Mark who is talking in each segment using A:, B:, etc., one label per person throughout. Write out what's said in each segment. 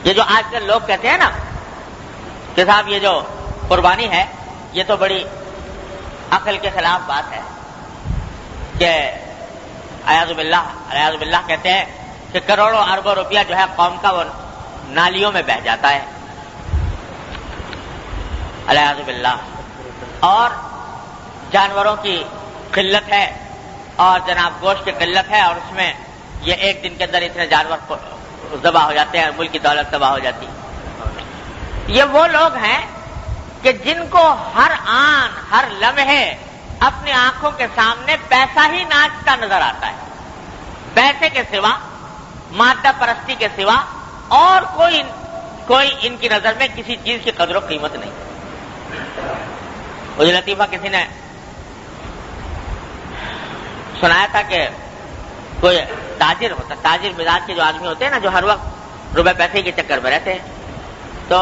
A: یہ جو آج کل لوگ کہتے ہیں نا کہ صاحب یہ جو قربانی ہے یہ تو بڑی عقل کے خلاف بات ہے کہ اعوذ باللہ کہتے ہیں کہ کروڑوں اربوں روپیہ جو ہے قوم کا وہ نالیوں میں بہہ جاتا ہے، اعوذ باللہ، اور جانوروں کی قلت ہے اور جناب گوشت کی قلت ہے، اور اس میں یہ ایک دن کے اندر اتنے جانور ذبح ہو جاتے ہیں، ملک کی دولت تباہ ہو جاتی ہے۔ یہ وہ لوگ ہیں کہ جن کو ہر آن ہر لمحے اپنی آنکھوں کے سامنے پیسہ ہی ناچتا نظر آتا ہے، پیسے کے سوا، مادہ پرستی کے سوا اور کوئی ان کی نظر میں کسی چیز کی قدر و قیمت نہیں۔ مجھے لطیفہ کسی نے سنایا تھا کہ کوئی تاجر مزاج کے جو آدمی ہوتے ہیں نا، جو ہر وقت روپے پیسے کے چکر میں رہتے ہیں، تو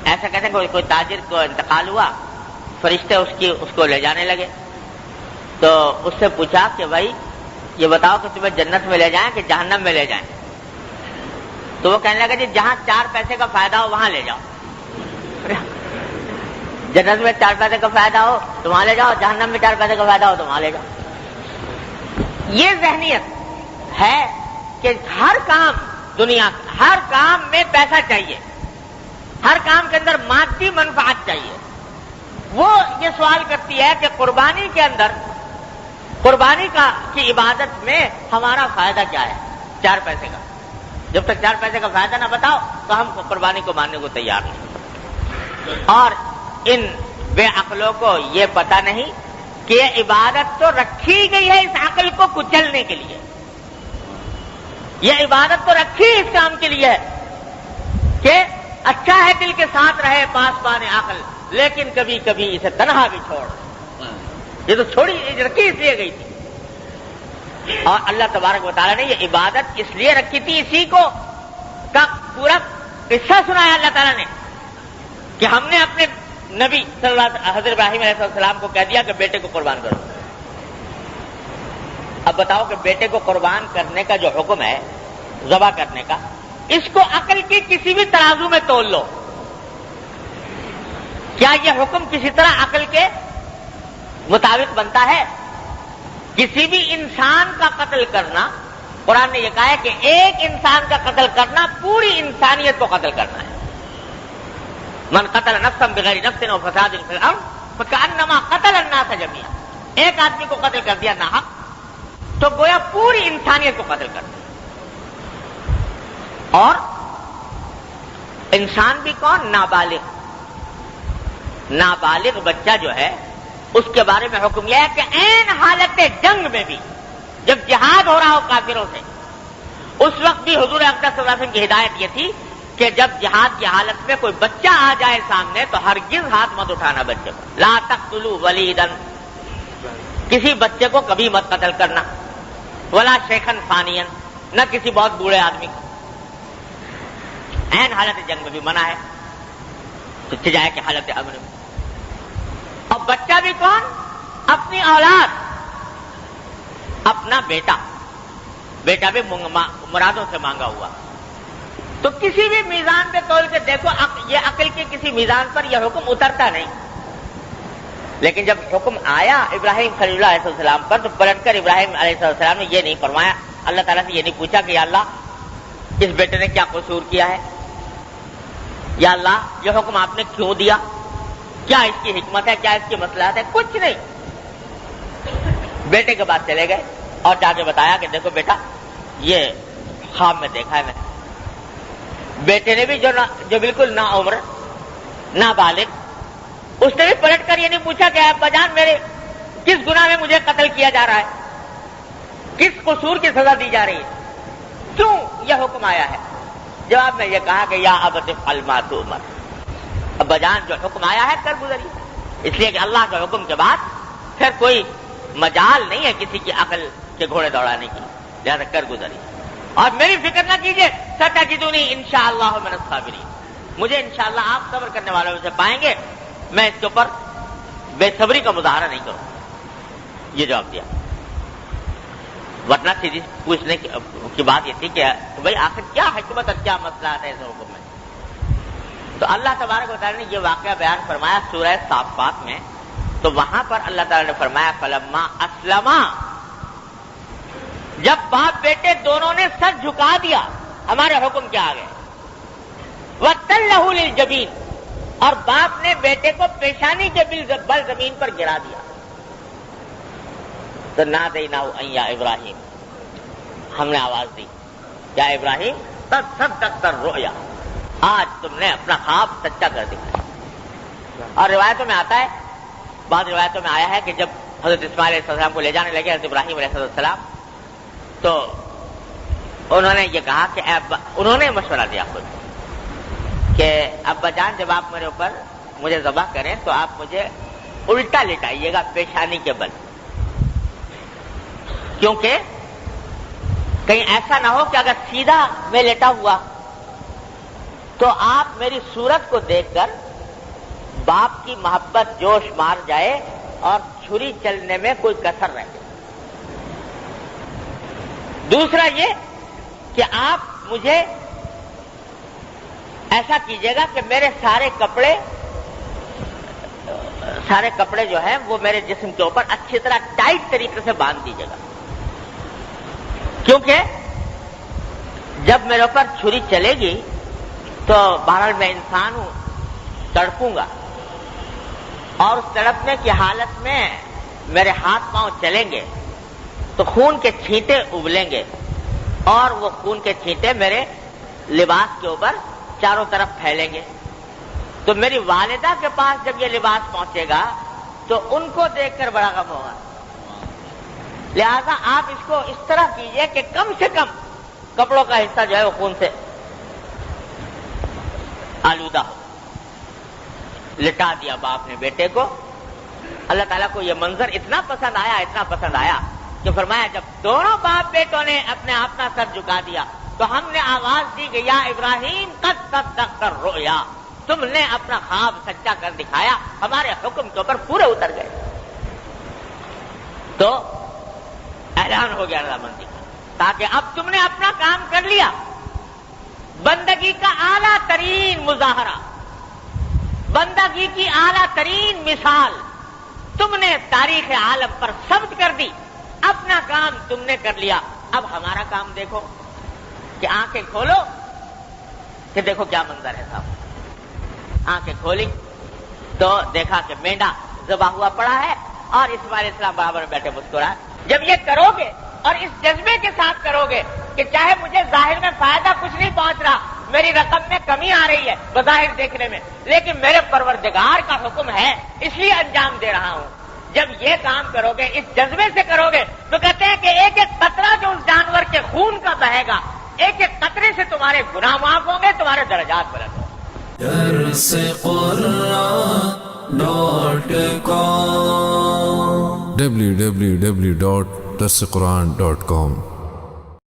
A: ایسا کہتے ہیں کوئی تاجر کو انتقال ہوا، فرشتے اس کو لے جانے لگے، تو اس سے پوچھا کہ بھائی یہ بتاؤ کہ تمہیں جنت میں لے جائیں کہ جہنم میں لے جائیں؟ تو وہ کہنے لگا جی جہاں 4 پیسے کا فائدہ ہو وہاں لے جاؤ۔ جنت میں 4 پیسے کا فائدہ ہو تو وہاں لے جاؤ، جہنم میں 4 پیسے کا فائدہ ہو تو وہاں لے جاؤ۔ یہ ذہنیت ہے کہ ہر کام دنیا ہر کام میں پیسہ چاہیے، ہر کام کے اندر مادی منفعت چاہیے۔ وہ یہ سوال کرتی ہے کہ قربانی کے اندر قربانی کی عبادت میں ہمارا فائدہ کیا ہے 4 پیسے کا؟ جب تک 4 پیسے کا فائدہ نہ بتاؤ تو ہم قربانی کو ماننے کو تیار نہیں۔ اور ان بے عقلوں کو یہ پتہ نہیں کہ یہ عبادت تو رکھی گئی ہے اس عقل کو کچلنے کے لیے، یہ عبادت تو رکھی اس کام کے لیے ہے کہ اچھا ہے دل کے ساتھ رہے پاسبان عقل، لیکن کبھی کبھی اسے تنہا بھی چھوڑ۔ یہ تو رکھی اس لیے گئی تھی، اور اللہ تبارک و تعالیٰ نے یہ عبادت اس لیے رکھی تھی، اسی کو کا پورا قصہ سنایا اللہ تعالیٰ نے کہ ہم نے اپنے نبی صلی اللہ علیہ وسلم حضرت ابراہیم علیہ السلام کو کہہ دیا کہ بیٹے کو قربان کرو۔ اب بتاؤ کہ بیٹے کو قربان کرنے کا جو حکم ہے، ذبح کرنے کا، اس کو عقل کی کسی بھی ترازو میں تول لو، کیا یہ حکم کسی طرح عقل کے مطابق بنتا ہے؟ کسی بھی انسان کا قتل کرنا، قرآن نے یہ کہا ہے کہ ایک انسان کا قتل کرنا پوری انسانیت کو قتل کرنا ہے۔ من قتل نفسا بغیر نفس او فساد فی الارض فکأنما قتل الناس جميعا، ایک آدمی کو قتل کر دیا ناحق تو گویا پوری انسانیت کو قتل کر دیا۔ اور انسان بھی کون؟ نابالغ بچہ جو ہے اس کے بارے میں حکم یہ ہے کہ عین حالت جنگ میں بھی، جب جہاد ہو رہا ہو کافروں سے، اس وقت بھی حضور اقدس صلی اللہ علیہ وسلم کی ہدایت یہ تھی کہ جب جہاد کی حالت میں کوئی بچہ آ جائے سامنے تو ہرگز ہاتھ مت اٹھانا بچے پر، لا تقتلوا ولیدا، کسی بچے کو کبھی مت قتل کرنا، ولا شیخن فانیا، نہ کسی بہت بوڑھے آدمی کو، عین حالت جنگ میں بھی منع ہے، تو جائے کہ حالت امن میں۔ اور بچہ بھی کون؟ اپنی اولاد، اپنا بیٹا بھی مرادوں سے مانگا ہوا۔ تو کسی بھی میزان پہ تول کے دیکھو، یہ عقل کے کسی میزان پر یہ حکم اترتا نہیں۔ لیکن جب حکم آیا ابراہیم خلیل اللہ علیہ السلام پر تو پلٹ کر ابراہیم علیہ السلام نے یہ نہیں فرمایا، اللہ تعالیٰ سے یہ نہیں پوچھا کہ یا اللہ اس بیٹے نے کیا قصور کیا ہے، یا اللہ یہ حکم آپ نے کیوں دیا، کیا اس کی حکمت ہے، کیا اس کی مصلحت ہے، کچھ نہیں۔ بیٹے کے بعد چلے گئے اور جا کے بتایا کہ دیکھو بیٹا یہ خواب میں دیکھا ہے میں۔ بیٹے نے بھی جو بالکل نا عمر نابالغ، اس نے بھی پلٹ کر یہ نہیں پوچھا کہ ابا جان میرے کس گناہ میں مجھے قتل کیا جا رہا ہے، کس قصور کی سزا دی جا رہی ہے، کیوں یہ حکم آیا ہے؟ جواب میں یہ کہا کہ یا ابت افعل ما تؤمر، ابا جان جو حکم آیا ہے کر گزری، اس لیے کہ اللہ کے حکم کے بعد پھر کوئی مجال نہیں ہے کسی کی عقل کے گھوڑے دوڑانے کی، لہذا کر گزری۔ اور میری فکر نہ کیجیے، ستجدونی انشاءاللہ من الصابرین، مجھے انشاءاللہ آپ صبر کرنے والوں میں سے پائیں گے، میں اس کے اوپر بے صبری کا مظاہرہ نہیں کروں۔ یہ جواب دیا۔ ورنہ سیدھی پوچھنے کی بات یہ تھی کہ بھائی آخر کیا حکمت اور کیا مسئلہ ہے اس حکم میں. تو اللہ تبارک و تعالیٰ نے یہ واقعہ بیان فرمایا سورہ صافات میں. تو وہاں پر اللہ تعالیٰ نے فرمایا فلما اسلما، جب باپ بیٹے دونوں نے سر جھکا دیا ہمارے حکم کے آگے، وَتَلَّهُ لِلْجَبِينِ، اور باپ نے بیٹے کو پیشانی کے بل زمین پر گرا دیا. تو نادیناہ ان یا ابراہیم، ہم نے آواز دی یا ابراہیم قد صدقت الرؤیا، آج تم نے اپنا خواب سچا کر دکھایا. اور روایتوں میں آتا ہے، بعض روایتوں میں آیا ہے کہ جب حضرت اسماعیل علیہ السلام کو لے جانے لگے حضرت ابراہیم علیہ السلام، تو انہوں نے یہ کہا کہ انہوں نے مشورہ دیا خود کہ ابا جان جب آپ میرے اوپر مجھے ذبح کریں تو آپ مجھے الٹا لٹائیے گا پیشانی کے بل، کیونکہ کہیں ایسا نہ ہو کہ اگر سیدھا میں لیٹا ہوا تو آپ میری صورت کو دیکھ کر باپ کی محبت جوش مار جائے اور چھری چلنے میں کوئی کسر رہ جائے. دوسرا یہ کہ آپ مجھے ایسا کیجیے گا کہ میرے سارے کپڑے جو ہیں وہ میرے جسم کے اوپر اچھی طرح ٹائٹ طریقے سے باندھ دیجیے گا، کیونکہ جب میرے اوپر چھری چلے گی تو بہرحال میں انسان ہوں، تڑپوں گا، اور اس تڑپنے کی حالت میں میرے ہاتھ پاؤں چلیں گے تو خون کے چھینٹے ابلیں گے، اور وہ خون کے چھینٹے میرے لباس کے اوپر چاروں طرف پھیلیں گے. تو میری والدہ کے پاس جب یہ لباس پہنچے گا تو ان کو دیکھ کر بڑا غم ہوگا. لہذا آپ اس کو اس طرح کیجئے کہ کم سے کم کپڑوں کا حصہ جو ہے وہ خون سے آلودہ ہو. لٹا دیا باپ نے بیٹے کو. اللہ تعالیٰ کو یہ منظر اتنا پسند آیا کہ فرمایا جب دونوں باپ بیٹوں نے اپنا سر جھکا دیا تو ہم نے آواز دی کہ یا ابراہیم قد صدقت الرؤیا، تم نے اپنا خواب سچا کر دکھایا، ہمارے حکم کے اوپر پورے اتر گئے. تو اعلان ہو گیا رضامندی کا، تاکہ اب تم نے اپنا کام کر لیا. بندگی کا اعلیٰ ترین مظاہرہ، بندگی کی اعلیٰ ترین مثال تم نے تاریخ عالم پر ثبت کر دی. اپنا کام تم نے کر لیا، اب ہمارا کام دیکھو کہ آنکھیں کھولو کہ دیکھو کیا منظر ہے صاحب. آنکھیں کھولی تو دیکھا کہ مینڈا ذبح ہوا پڑا ہے اور اسماعیل علیہ السلام برابر بیٹھے مسکرائے. جب یہ کرو گے اور اس جذبے کے ساتھ کرو گے کہ چاہے مجھے ظاہر میں فائدہ کچھ نہیں پہنچ رہا، میری رقم میں کمی آ رہی ہے بظاہر دیکھنے میں، لیکن میرے پروردگار کا حکم ہے اس لیے انجام دے رہا ہوں، جب یہ کام کرو گے اس جذبے سے کرو گے تو کہتے ہیں کہ ایک ایک قطرہ جو اس جانور کے خون کا بہے گا، ایک ایک قطرے سے تمہارے گناہ معاف ہوں گے، تمہارے درجات بلند ہوں گے.
B: www.darsequran.com